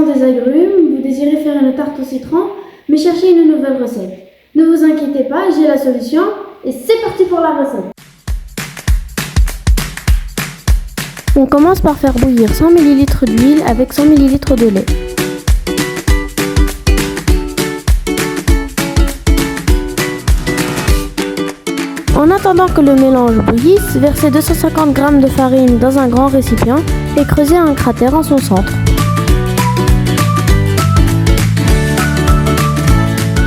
saison des agrumes, vous désirez faire une tarte au citron, mais cherchez une nouvelle recette. Ne vous inquiétez pas, j'ai la solution et c'est parti pour la recette. On commence par faire bouillir 100 ml d'huile avec 100 ml de lait. En attendant que le mélange bouillisse, versez 250 g de farine dans un grand récipient et creusez un cratère en son centre.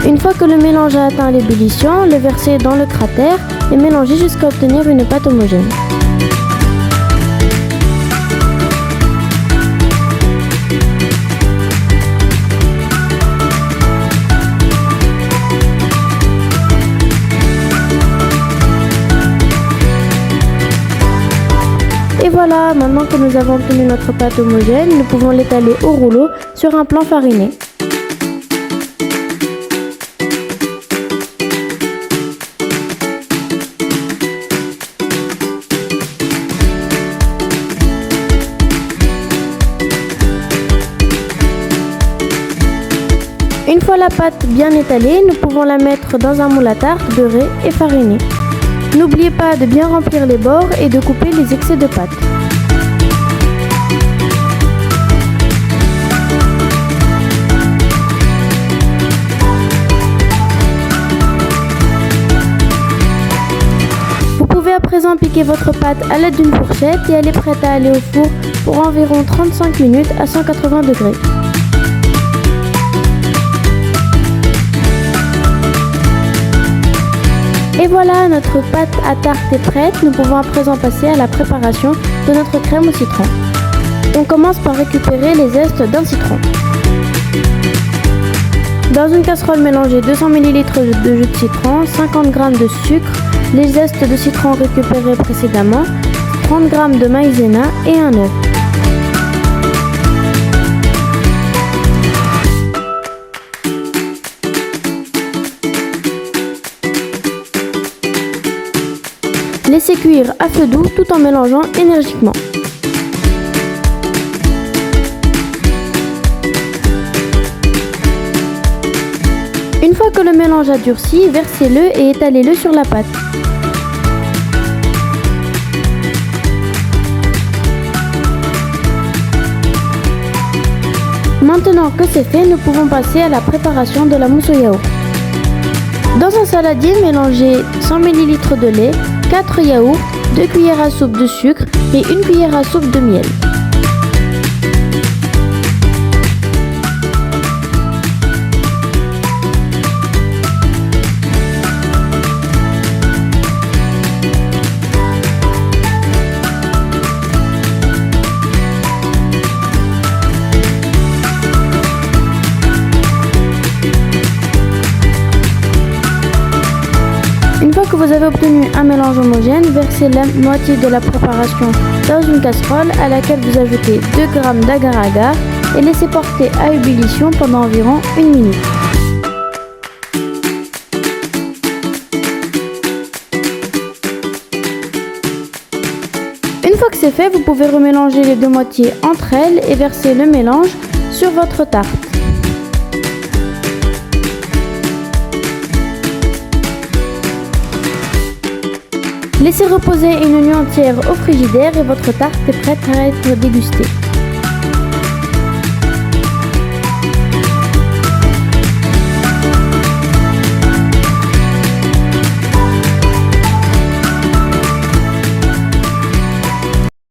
Une fois que le mélange a atteint l'ébullition, le versez dans le cratère et mélangez jusqu'à obtenir une pâte homogène. Et voilà, maintenant que nous avons obtenu notre pâte homogène, nous pouvons l'étaler au rouleau sur un plan fariné. Une fois la pâte bien étalée, nous pouvons la mettre dans un moule à tarte beurré et fariné. N'oubliez pas de bien remplir les bords et de couper les excès de pâte. Vous pouvez à présent piquer votre pâte à l'aide d'une fourchette et elle est prête à aller au four pour environ 35 minutes à 180 degrés. Et voilà, notre pâte à tarte est prête. Nous pouvons à présent passer à la préparation de notre crème au citron. On commence par récupérer les zestes d'un citron. Dans une casserole, mélangez 200 ml de jus de citron, 50 g de sucre, les zestes de citron récupérés précédemment, 30 g de maïzena et un œuf. Laissez cuire à feu doux tout en mélangeant énergiquement. Une fois que le mélange a durci, versez-le et étalez-le sur la pâte. Maintenant que c'est fait, nous pouvons passer à la préparation de la mousse au yaourt. Dans un saladier, mélangez 100 ml de lait, 4 yaourts, 2 cuillères à soupe de sucre et 1 cuillère à soupe de miel. Une fois que vous avez obtenu un mélange homogène, versez la moitié de la préparation dans une casserole à laquelle vous ajoutez 2 g d'agar-agar et laissez porter à ébullition pendant environ 1 minute. Une fois que c'est fait, vous pouvez remélanger les deux moitiés entre elles et verser le mélange sur votre tarte. Laissez reposer une nuit entière au frigidaire et votre tarte est prête à être dégustée.